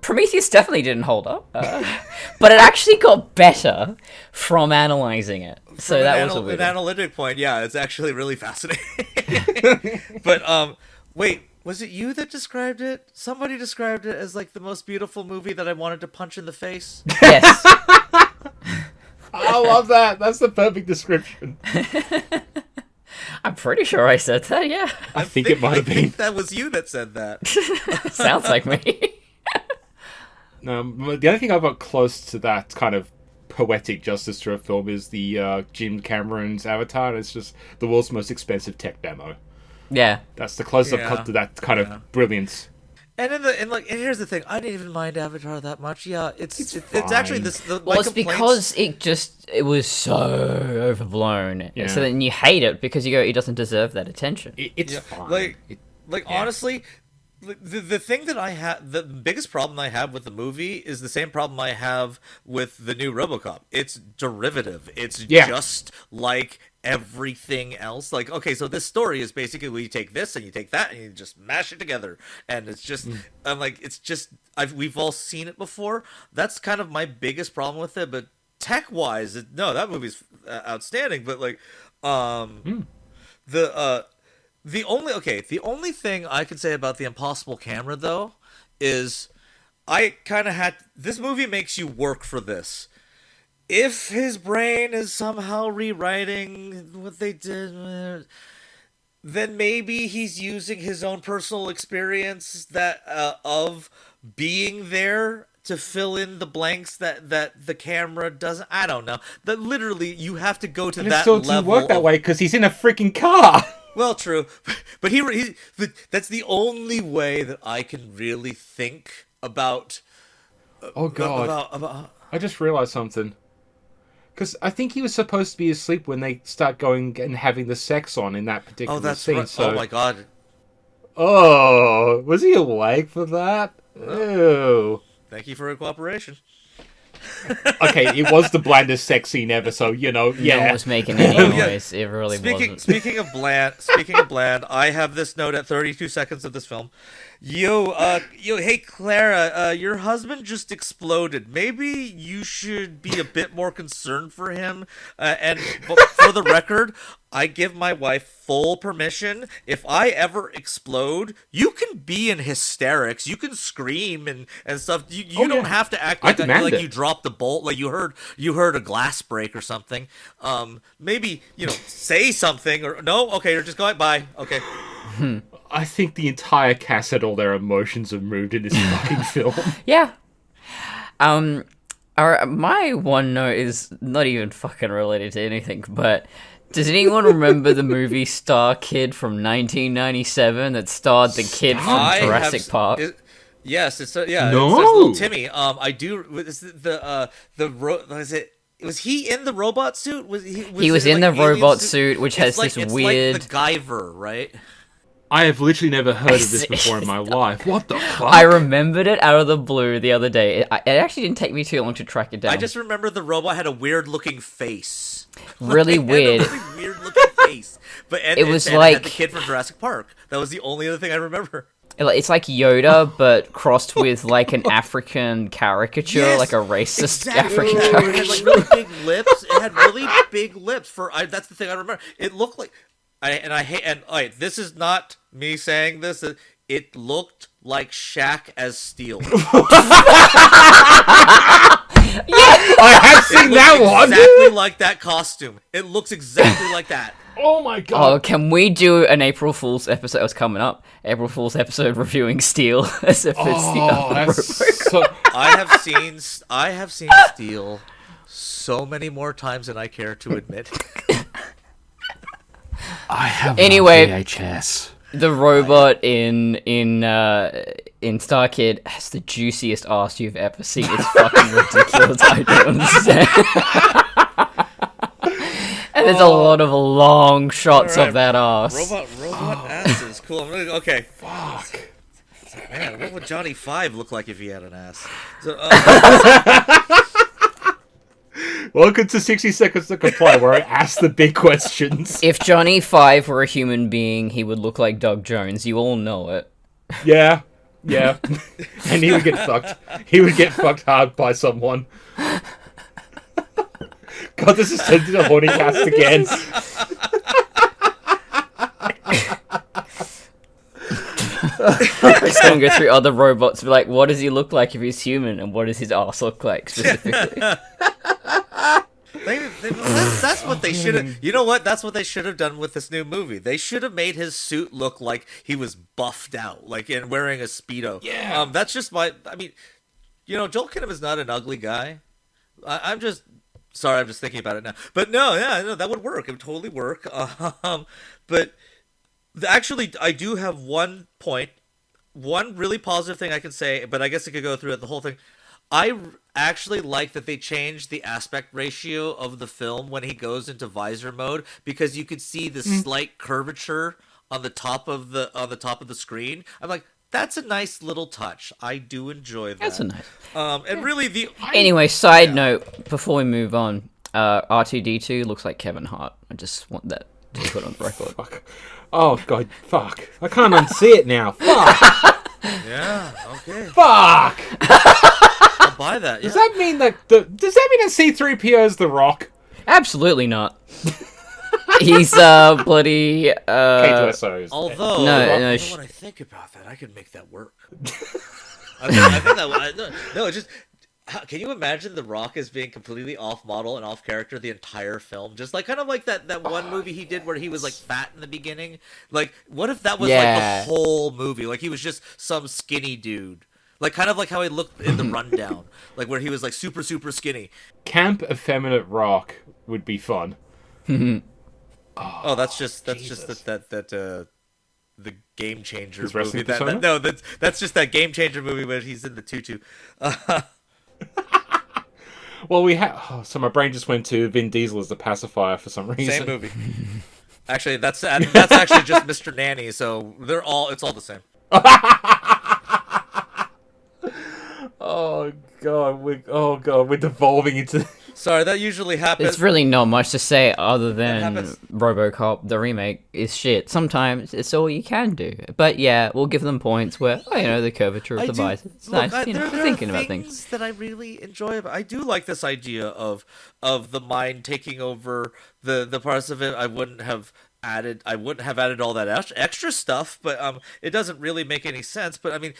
Prometheus definitely didn't hold up, but it actually got better from analyzing it. So that was a weird an analytic point. Yeah, it's actually really fascinating. But wait, was it you that described it? Somebody described it as like the most beautiful movie that I wanted to punch in the face. Yes. I love that. That's the perfect description. I'm pretty sure I said that, yeah. I think it might have I been. think that was you that said that. Sounds like me. The only thing I've got close to that kind of poetic justice to a film is the Jim Cameron's Avatar. It's just the world's most expensive tech demo. Yeah. That's the closest I've got to that kind of brilliance. And here's the thing, I didn't even mind Avatar that much. Yeah, it's actually this. Well, it's because it was so overblown. Yeah. So then you hate it because you go, it doesn't deserve that attention. It's fine. Honestly, the thing that I have, the biggest problem I have with the movie is the same problem I have with the new Robocop. It's derivative. It's just like everything else. Like, okay, so this story is basically where you take this and you take that and you just mash it together, and it's just I'm like, it's just we've all seen it before. That's kind of my biggest problem with it. But tech wise, no, that movie's outstanding. But like the only thing I can say about the Impossible Camera though is I kind of had, this movie makes you work for this. If his brain is somehow rewriting what they did, then maybe he's using his own personal experience that of being there to fill in the blanks that the camera doesn't. I don't know. That literally you have to go to and that it still level. doesn't work that way because he's in a freaking car. Well, true, but that's the only way that I can really think about. Oh God! About I just realized something. Because I think he was supposed to be asleep when they start going and having the sex on in that particular scene. Right. So... Oh my God! Oh, was he awake for that? Ew. Thank you for your cooperation. Okay, it was the blandest sex scene ever, so, you know, No one was making any noise. It really wasn't. Speaking of bland, I have this note at 32 seconds of this film. Hey Clara, your husband just exploded. Maybe you should be a bit more concerned for him. And for the record, I give my wife full permission. If I ever explode, you can be in hysterics. You can scream and stuff. You don't have to act like you dropped the bolt, like you heard a glass break or something. Maybe say something or no. Okay, you're just going bye. Okay. I think the entire cast had all their emotions removed in this fucking film. Yeah. My one note is not even fucking related to anything, but does anyone remember the movie Star Kid from 1997 that starred the kid from Jurassic Park? Yes, it's No. It's little Timmy. I do. Was he in the robot suit? He was in the robot suit, which has this weird. It's like the Guyver, right? I have literally never heard of this before in my life. What the fuck? I remembered it out of the blue the other day. It actually didn't take me too long to track it down. I just remember the robot had a weird-looking face. Really weird. Had a really weird-looking face. It had the kid from Jurassic Park. That was the only other thing I remember. It's like Yoda, but crossed with like an African caricature, Yes, like a racist exactly. African It caricature. had like really big lips. It had really big lips. That's the thing I remember. It looked like. This is not me saying this. It looked like Shaq as Steel. I have seen that one. Exactly like that costume. It looks exactly like that. Oh my God. Oh, can we do an April Fool's episode? It's coming up. April Fool's episode reviewing Steel as if it's the other Robocop. I have seen Steel so many more times than I care to admit. I have Anyway, VHS. The robot in Star Kid has the juiciest ass you've ever seen. It's fucking ridiculous. I don't understand. And there's a lot of long shots of that ass. Robot asses. Cool. Okay. Fuck. Man, what would Johnny Five look like if he had an ass? So, Welcome to 60 Seconds to Comply, where I ask the big questions. If Johnny Five were a human being, he would look like Doug Jones. You all know it. Yeah. Yeah. And he would get fucked. He would get fucked hard by someone. God, this is turned into a horny cast again. Just gonna go through other robots, be like, what does he look like if he's human, and what does his ass look like specifically? That's what they should have. You know what? That's what they should have done with this new movie. They should have made his suit look like he was buffed out, like in wearing a Speedo. Yeah. That's just my. I mean, Joel Kinnaman is not an ugly guy. I'm just sorry. I'm just thinking about it now. But no, that would work. It would totally work. But actually, I do have one point, one really positive thing I can say. But I guess I could go through it, the whole thing. I actually like that they changed the aspect ratio of the film when he goes into visor mode, because you could see the slight curvature on the top of the screen. I'm like, that's a nice little touch. I do enjoy that. That's a nice. And really Anyway, side note before we move on, R2D2 looks like Kevin Hart. I just want that to be put on the record. Fuck. Oh god, fuck. I can't unsee it now. Fuck. Yeah. Okay. Fuck. I'll buy that. Yeah. Does that mean that C-3PO is the Rock? Absolutely not. He's bloody. K2SOs. Although, no, when I think about that, I could make that work. I think that no, just. Can you imagine The Rock as being completely off model and off character the entire film? Just like kind of like that one movie he did where he was like fat in the beginning. Like, what if that was like the whole movie? Like he was just some skinny dude. Like kind of like how he looked in The Rundown. Like where he was like super, super skinny. Camp effeminate Rock would be fun. That's just the Game Changer movie. That's just that Game Changer movie where he's in the tutu. Well, we have. So my brain just went to Vin Diesel as the pacifier for some reason. Same movie. Actually, that's actually just Mr. Nanny. So it's all the same. Oh god, we're devolving into. Sorry, that usually happens. It's really not much to say other than happens. Robocop, the remake, is shit. Sometimes it's all you can do. But yeah, we'll give them points where, the curvature of the visor. It's nice. There Thinking are about things. that I really enjoy. I do like this idea of the mind taking over the parts of it. I wouldn't have added all that extra stuff, but it doesn't really make any sense. But I mean,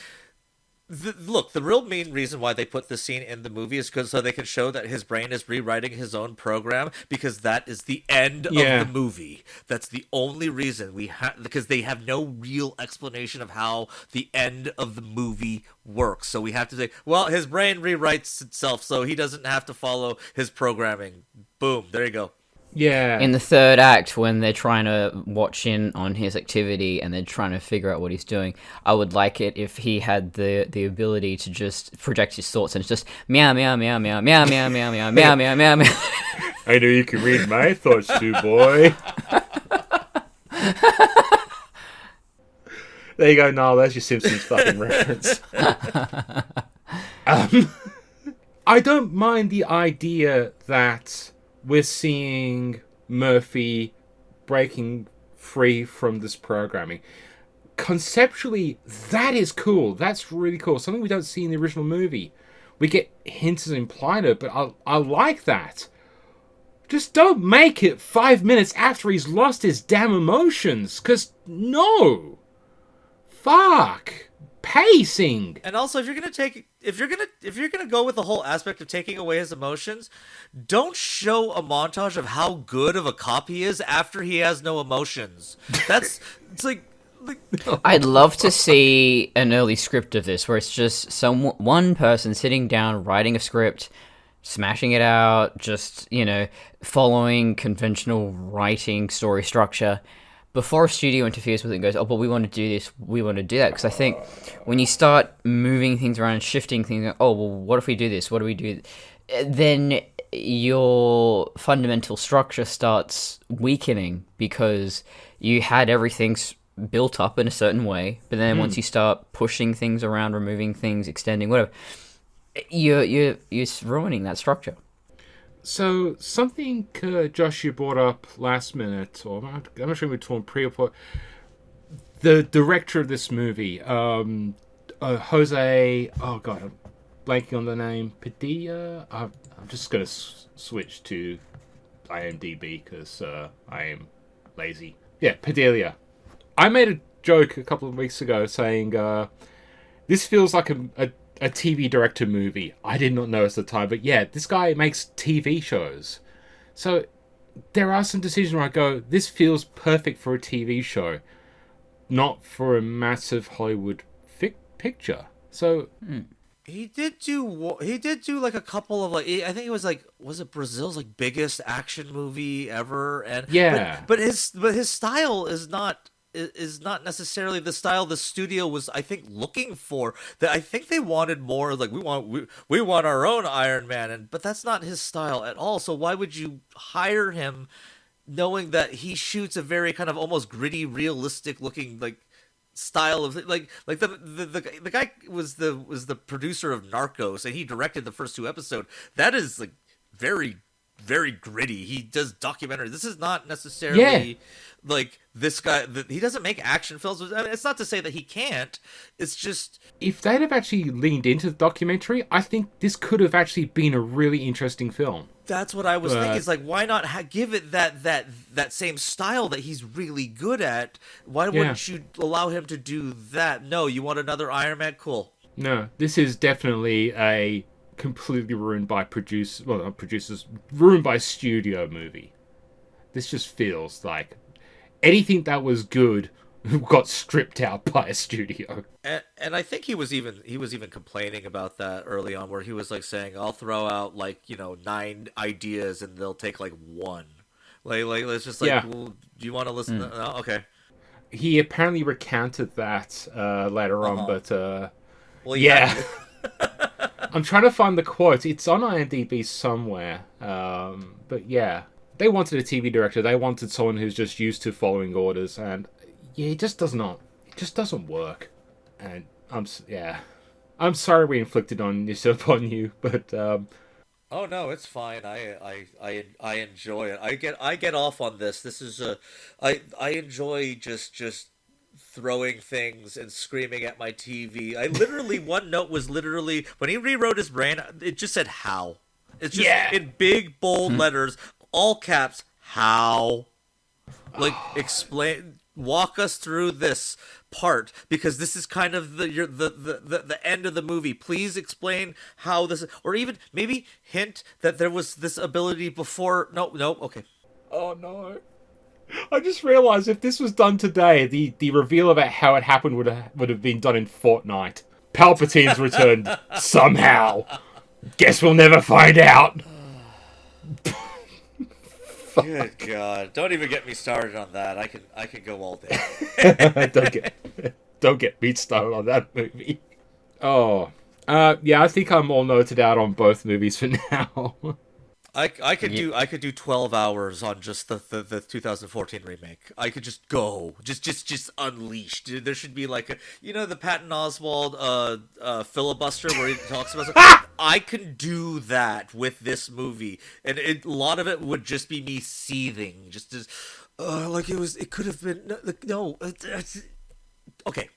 the real main reason why they put this scene in the movie is so they can show that his brain is rewriting his own program, because that is the end of the movie. That's the only reason because they have no real explanation of how the end of the movie works. So we have to say, well, his brain rewrites itself, so he doesn't have to follow his programming. Boom, there you go. Yeah. In the third act, when they're trying to watch in on his activity and they're trying to figure out what he's doing, I would like it if he had the ability to just project his thoughts and it's just meow meow meow meow meow meow meow meow meow meow meow meow. I know you can read my thoughts too, boy. There you go, Niall. There's your Simpsons fucking reference. I don't mind the idea that we're seeing Murphy breaking free from this programming. Conceptually, that is cool. That's really cool. Something we don't see in the original movie. We get hints and implied it, but I like that. Just don't make it 5 minutes after he's lost his damn emotions. 'Cause no. Fuck. Pacing. And also, if you're gonna go with the whole aspect of taking away his emotions, don't show a montage of how good of a cop he is after he has no emotions. It's like I'd love to see an early script of this where it's just one person sitting down writing a script, smashing it out, just following conventional writing story structure. Before a studio interferes with it and goes, oh, but we want to do this, we want to do that. Because I think when you start moving things around and shifting things, oh, well, what if we do this? What do we do? Then your fundamental structure starts weakening because you had everything built up in a certain way. But then once you start pushing things around, removing things, extending, whatever, you're ruining that structure. So, something, Josh, you brought up last minute, or I'm not sure we were talking pre or post. The director of this movie, Jose. Oh god, I'm blanking on the name. Padilla. I'm just gonna switch to IMDb because I am lazy. Yeah, Padilla. I made a joke a couple of weeks ago saying this feels like a TV director movie. I did not know at the time, but yeah, this guy makes TV shows. So there are some decisions where I go, this feels perfect for a TV show, not for a massive Hollywood picture. So he did do like a couple of like, I think it was like, was it Brazil's like biggest action movie ever? And yeah, but his style is not necessarily the style the studio was, I think, looking for. That I think they wanted more like we want our own Iron Man, but that's not his style at all. So why would you hire him, knowing that he shoots a very kind of almost gritty, realistic looking like style of like the guy was the producer of Narcos, and he directed the first 2 episodes. That is like very, very gritty. He does documentary. This is not necessarily like this guy. He doesn't make action films. I mean, it's not to say that he can't. It's just if they'd have actually leaned into the documentary, I think this could have actually been a really interesting film. That's what I was thinking. It's like, why not give it that same style that he's really good at? Why wouldn't you allow him to do that? No, you want another Iron Man? Cool. No, this is definitely a completely ruined by ruined by studio movie. This just feels like anything that was good got stripped out by a studio. And I think he was even complaining about that early on, where he was like saying, I'll throw out like 9 ideas and they'll take like 1. Like it's just like, well, do you want to listen to no? Okay. He apparently recounted that later on, but well, yeah. I'm trying to find the quote. It's on IMDb somewhere. But yeah, they wanted a TV director. They wanted someone who's just used to following orders, and yeah, it just doesn't work. And I'm sorry we inflicted on this upon you, but oh no, it's fine. I enjoy it. I get off on this. This is I enjoy just throwing things and screaming at my TV. I literally one note was literally when he rewrote his brain, it just said how. It's just in big bold letters, all caps, how. Like walk us through this part, because this is kind of the end of the movie. Please explain how this, or even maybe hint that there was this ability before. No, okay. Oh no. I just realised if this was done today, the reveal about how it happened would have been done in Fortnite. Palpatine's returned somehow. Guess we'll never find out. Good God! Don't even get me started on that. I can go all day. Don't get me started on that movie. Oh, yeah. I think I'm all noted out on both movies for now. I could do 12 hours on just the 2014 remake. I could just go, just unleash. There should be like the Patton Oswalt filibuster where he talks about something. I can do that with this movie, and a lot of it would just be me seething, just as like it could have been no. Okay.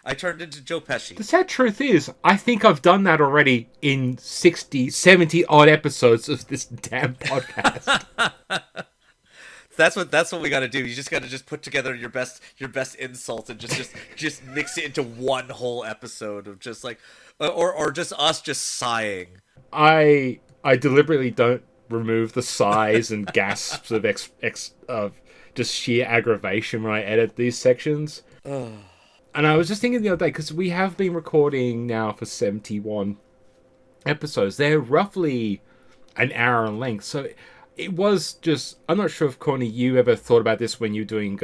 I turned into Joe Pesci. The sad truth is, I think I've done that already in 60, 70 odd episodes of this damn podcast. That's what we got to do. You just got to put together your best insult and just mix it into one whole episode of just like, or just us just sighing. I deliberately don't remove the sighs and gasps of of just sheer aggravation when I edit these sections. And I was just thinking the other day, because we have been recording now for 71 episodes. They're roughly an hour in length. So it was just... I'm not sure if, Courtney, you ever thought about this when you were doing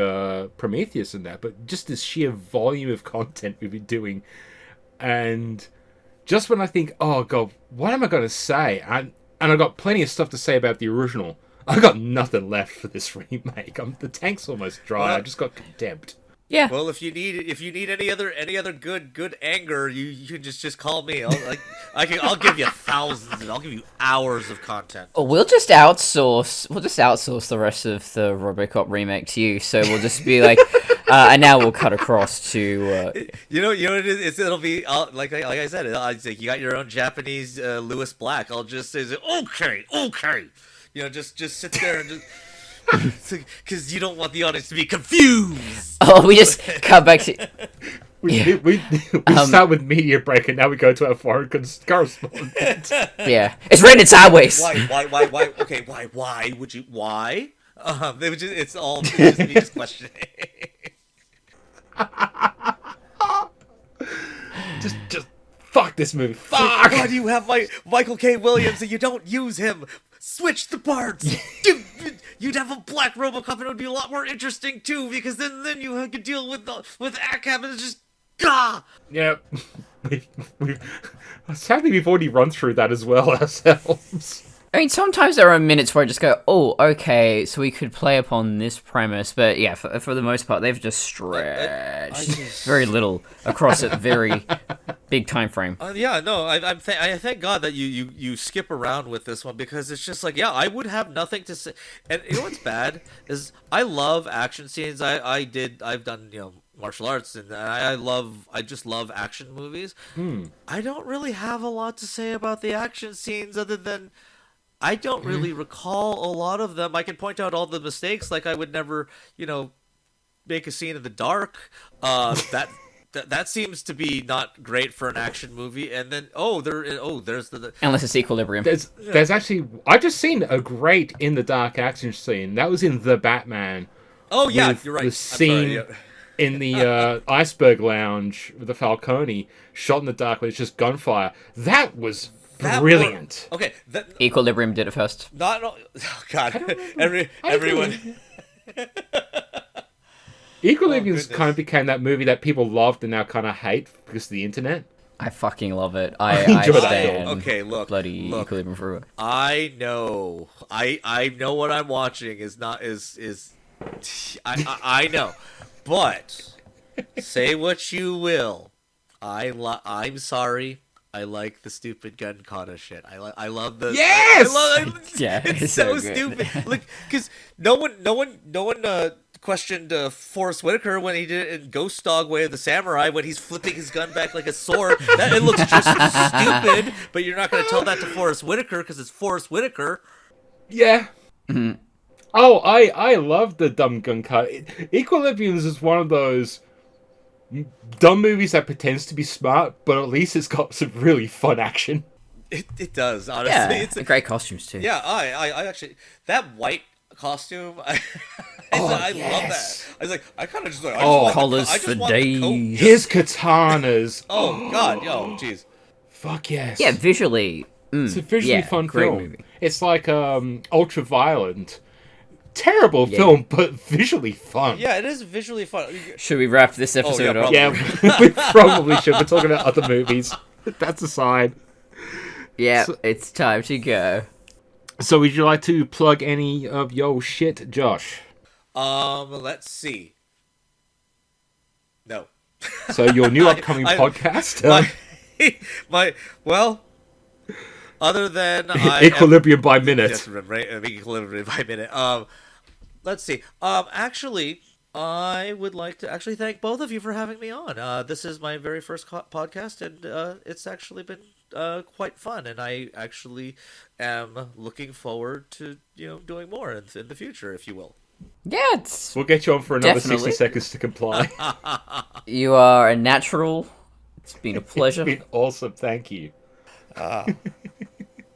Prometheus and that, but just the sheer volume of content we've been doing. And just when I think, oh, God, what am I going to say? And I've got plenty of stuff to say about the original. I've got nothing left for this remake. The tank's almost dry. Well, I just got contempt. Yeah. Well, if you need any other good anger, you can just call me. I'll give you thousands, and I'll give you hours of content. Or we'll just outsource the rest of the Robocop remake to you. So we'll just be like, And now we'll cut across to You know what it is? It'll be like I said. It's like you got your own Japanese Lewis Black. I'll just say, okay. You know, just sit there and just because you don't want the audience to be confused. oh, we just cut back to We start with media break and now we go to our foreign correspondent. yeah. It's rated sideways. Why? Okay, why would you? Why? It's just me just questioning. just fuck this movie. Fuck. Why do you have Michael K. Williams and you don't use him? Switch the parts. You'd have a black Robocop and it would be a lot more interesting too, because then you could deal with ACAB and it's just Yeah, sadly we've already run through that as well ourselves. I mean, sometimes there are minutes where I just go, oh, okay, so we could play upon this premise, but yeah, for the most part, they've just stretched very little across a very big time frame. Yeah, no, I thank God that you skip around with this one, because it's just like, yeah, I would have nothing to say. And you know what's bad is I love action scenes. I've done martial arts, and I just love action movies. I don't really have a lot to say about the action scenes other than I don't really recall a lot of them. I can point out all the mistakes, like I would never, make a scene in the dark. That seems to be not great for an action movie. And then there's the unless it's Equilibrium. There's actually I just seen a great in the dark action scene that was in The Batman. Oh yeah, you're right. The scene in the iceberg lounge with the Falcone shot in the dark where it's just gunfire. That was brilliant. Okay, Equilibrium did it first. Oh God, everyone. Equilibrium kind of became that movie that people loved and now kind of hate because of the internet. I fucking love it. I enjoy that stand film. Okay, look, Equilibrium forever. I know what I'm watching is not is I know, but say what you will, I'm sorry. I like the stupid gun kata shit. I love the it's so stupid. Like, because no one questioned Forrest Whitaker when he did it in Ghost Dog Way of the Samurai when he's flipping his gun back like a sword. It looks just stupid, but you're not going to tell that to Forrest Whitaker because it's Forrest Whitaker. Yeah. Mm-hmm. Oh, I love the dumb gun kata. Equilibrium is one of those dumb movies that pretends to be smart, but at least it's got some really fun action. It does, honestly. Yeah, it's great costumes too. Yeah, I actually that white costume. I love that. I was like, I kind of just like, collars for days. His katanas. Oh God, jeez. Fuck yes. Yeah, visually. It's a visually fun film. Movie. It's like Ultraviolet. Terrible film, but visually fun. Yeah, it is visually fun. Should we wrap this episode up? Yeah, we probably should. We're talking about other movies. That's aside. Yeah, it's time to go. So would you like to plug any of your shit, Josh? Let's see. No. So your new upcoming podcast? Other than Equilibrium by Minute. Yes, right. Equilibrium by Minute. Let's see. Actually, I would like to thank both of you for having me on. This is my very first podcast, and it's actually been quite fun. And I actually am looking forward to doing more in the future, if you will. Yeah, we'll get you on for another 60 seconds to comply. You are a natural. It's been a pleasure. It's been awesome. Thank you.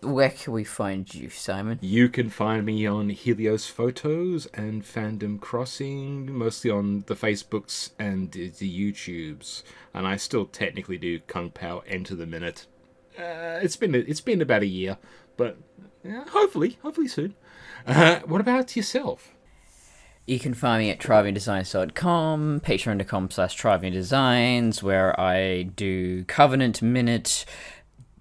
Where can we find you, Simon? You can find me on Helios Photos and Fandom Crossing, mostly on the Facebooks and the YouTubes. And I still technically do Kung Pao Enter the Minute. It's been about a year, but hopefully soon. What about yourself? You can find me at traviandesigns.com, patreon.com/traviandesigns, where I do Covenant Minute,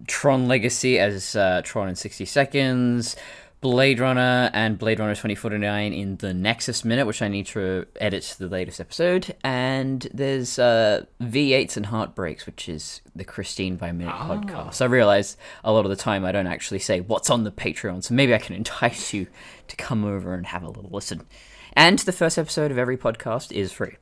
Tron Legacy as Tron in 60 Seconds, Blade Runner, and Blade Runner 2049 in the Nexus Minute, which I need to edit to the latest episode. And there's V8s and Heartbreaks, which is the Christine by Minute podcast. I realize a lot of the time I don't actually say what's on the Patreon, so maybe I can entice you to come over and have a little listen. And the first episode of every podcast is free.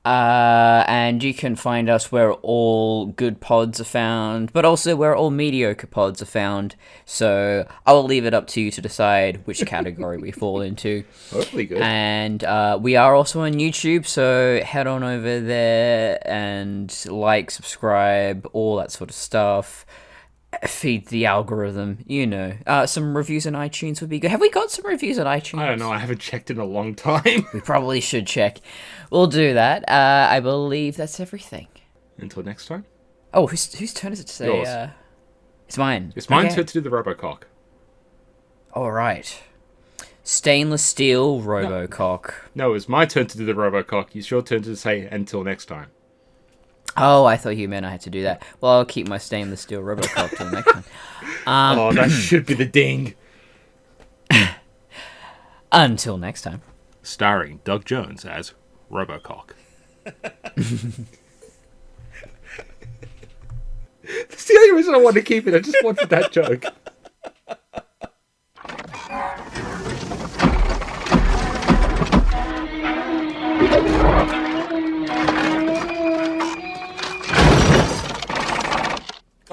And you can find us where all good pods are found, but also where all mediocre pods are found. So I'll leave it up to you to decide which category we fall into. Hopefully good. And we are also on YouTube, so head on over there and like, subscribe, all that sort of stuff. Feed the algorithm, you know. Some reviews on iTunes would be good. Have we got some reviews on iTunes? I don't know. I haven't checked in a long time. We probably should check. We'll do that. I believe that's everything. Until next time. Oh, whose turn is it to say? Yours. It's mine. It's mine Okay. to do the Robocock. All right. Stainless steel Robocock. No, it's my turn to do the Robocock. It's your turn to say until next time. Oh, I thought you meant I had to do that. Well, I'll keep my stainless steel Robocock till next time. Oh, that should be the ding. Until next time. Starring Doug Jones as Robocock. That's the only reason I want to keep it. I just wanted that joke.